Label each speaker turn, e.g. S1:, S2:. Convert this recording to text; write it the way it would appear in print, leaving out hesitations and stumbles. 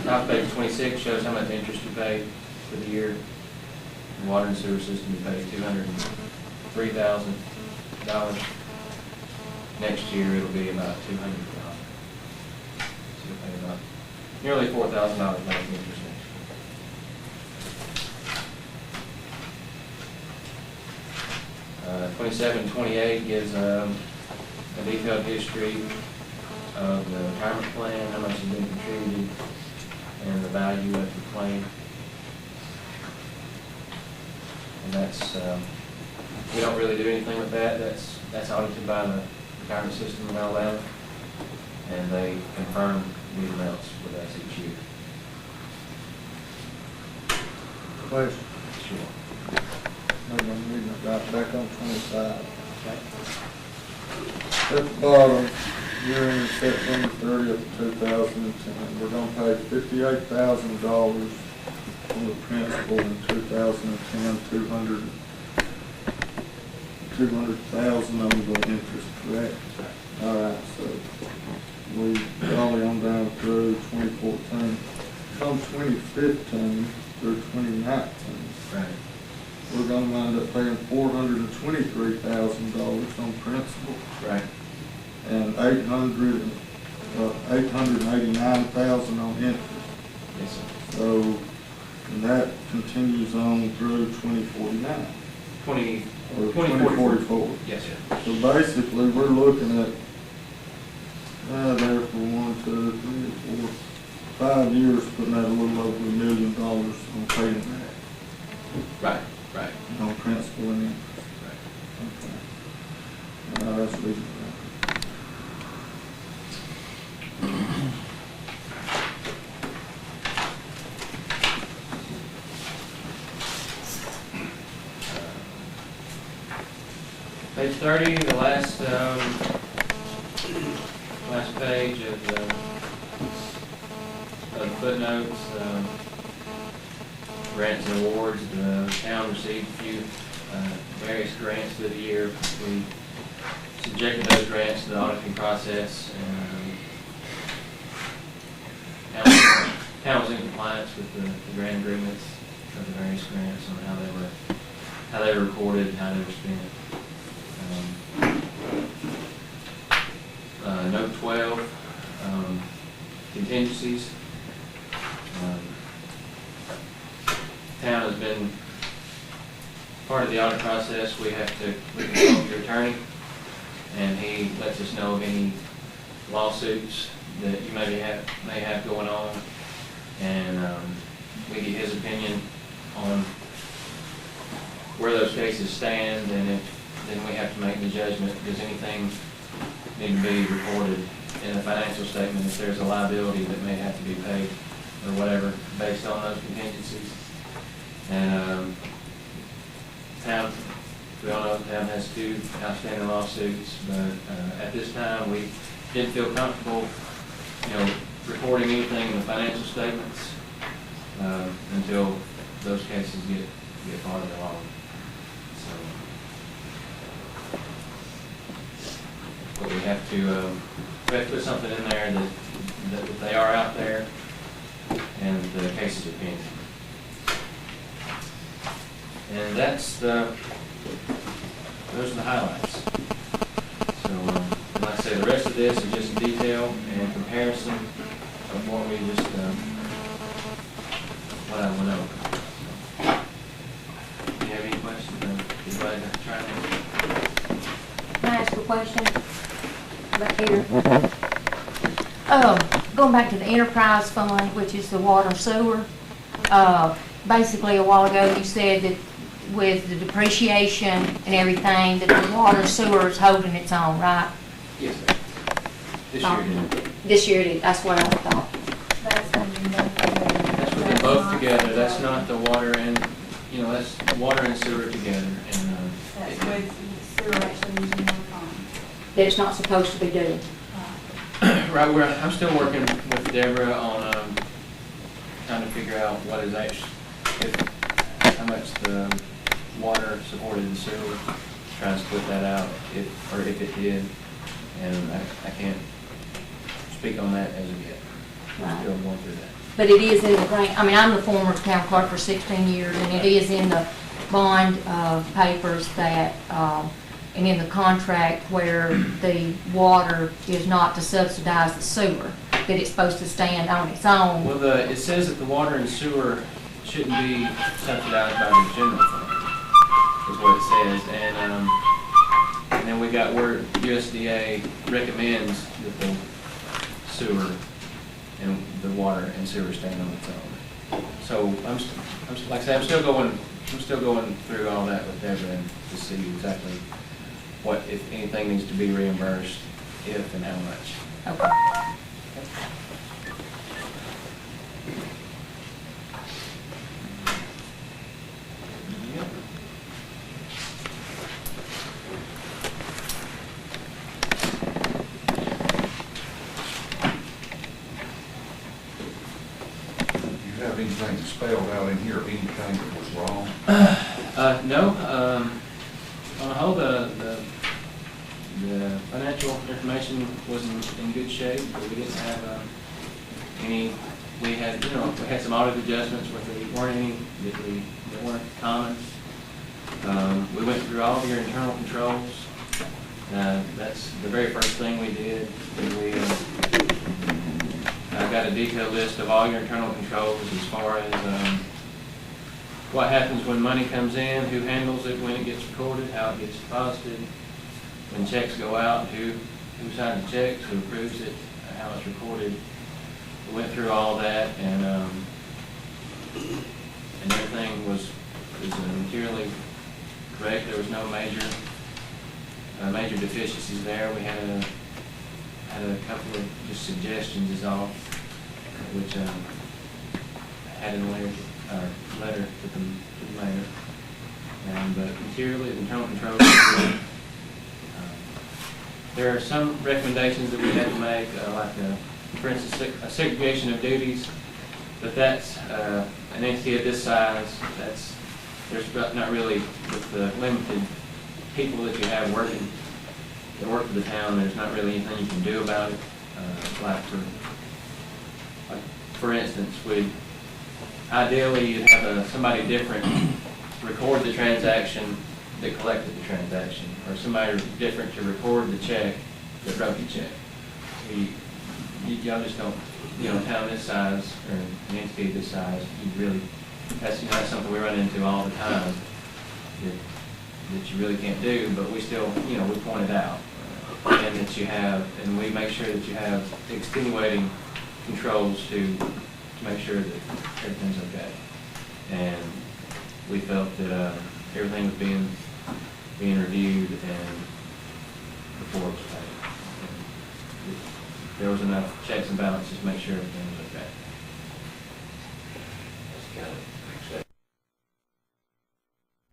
S1: Top page 26 shows how much interest you pay for the year. The water and sewer system, you pay $203,000. Next year it'll be about $200,000. So you'll pay about nearly $4,000 back in interest next year. 27, 28 gives a detailed history of the retirement plan, how much has been contributed, and the value of the claim. And that's, we don't really do anything with that. That's audited by the retirement system in Alabama, and they confirm these amounts with us each year.
S2: Question.
S1: Sure.
S2: I'm reading it right back on 25.
S1: Okay.
S2: At the bottom, year ending September 30th, 2010, we're gonna pay $58,000 on the principal in 2010, 200,000 on the interest, correct? All right, so we only on down through 2014. Come 2015 through 2019.
S1: Right.
S2: We're gonna wind up paying $423,000 on principal.
S1: Right.
S2: And $889,000 on interest.
S1: Yes, sir.
S2: So, and that continues on through 2049.
S1: 2044. Yes, sir.
S2: So basically, we're looking at, there for 1, 2, 3, 4, 5 years, putting out a little over $1 million on paying that.
S1: Right, right.
S2: On principal and interest.
S1: Right.
S2: Okay. That's reasonable.
S1: Page 30, the last page of the footnotes, grants and awards. The town received a few various grants through the year. We subjected those grants to the auditing process, and town was in compliance with the grant agreements of the various grants on how they were recorded and how they were spent. Note 12, contingencies. Town has been part of the audit process. We consult your attorney, and he lets us know of any lawsuits that you may have going on, and we get his opinion on where those cases stand, and then we have to make the judgment, does anything need to be recorded in the financial statement if there's a liability that may have to be paid or whatever based on those contingencies. And town, we all know the town has 2 outstanding lawsuits, but at this time we didn't feel comfortable, recording anything in the financial statements until those cases get farther along. But we have to put something in there that they are out there and the cases are pending. And those are the highlights. So, like I say, the rest of this is just detail and comparison of what we just, what I went over. Do you have any questions? Anybody try to answer?
S3: Can I ask a question? Back here. Going back to the enterprise fund, which is the water and sewer. Basically, a while ago you said that with the depreciation and everything, that the water and sewer is holding its own, right?
S1: Yes, sir. This year it is.
S3: This year it is. That's what I thought.
S1: That's with them both together. That's not the water and, that's water and sewer together. And
S4: That's what sewer actually using one time.
S3: That it's not supposed to be doing.
S1: right, I'm still working with Deborah on trying to figure out what is actually, how much the water supported the sewer. Trying to split that out, if it did, and I can't speak on that as of yet.
S3: Right.
S1: Still going through that.
S3: But it is in the grant, I mean, I'm the former town clerk for 16 years, and it is in the bond papers that, and in the contract where the water is not to subsidize the sewer, that it's supposed to stand on its own.
S1: Well, it says that the water and sewer shouldn't be subsidized by the general fund, is what it says. And then we got where USDA recommends that the sewer and the water and sewer stand on its own. So like I said, I'm still going through all that with Deborah to see exactly what, if anything, needs to be reimbursed, if and how much.
S3: Okay.
S5: Do you have anything spelled out in here, anything that was wrong?
S1: No, on the whole, the financial information was in good shape, but we didn't have any, we had some audit adjustments where there weren't any that weren't common. We went through all of your internal controls. That's the very first thing we did. I got a detailed list of all your internal controls as far as what happens when money comes in, who handles it, when it gets recorded, how it gets deposited, when checks go out, who signs the checks, who approves it, how it's recorded. We went through all that, and everything was materially correct. There was no major deficiencies there. We had a couple of just suggestions is all, which had in a letter to the mayor. But materially, the internal controls were good. There are some recommendations that we had to make, for instance, a segregation of duties, but that's an entity of this size. There's not really, with the limited people that you have working, that work for the town, there's not really anything you can do about it. For instance, ideally you'd have somebody different record the transaction that collected the transaction, or somebody different to record the check that wrote the check. Y'all just don't, town this size, or an entity this size, that's something we run into all the time that you really can't do, but we still, we point it out. And that you have, and we make sure that you have extenuating controls to make sure that everything's okay. And we felt that everything was being reviewed and before it was paid. And there was enough checks and balances to make sure everything was okay.
S6: That's kind of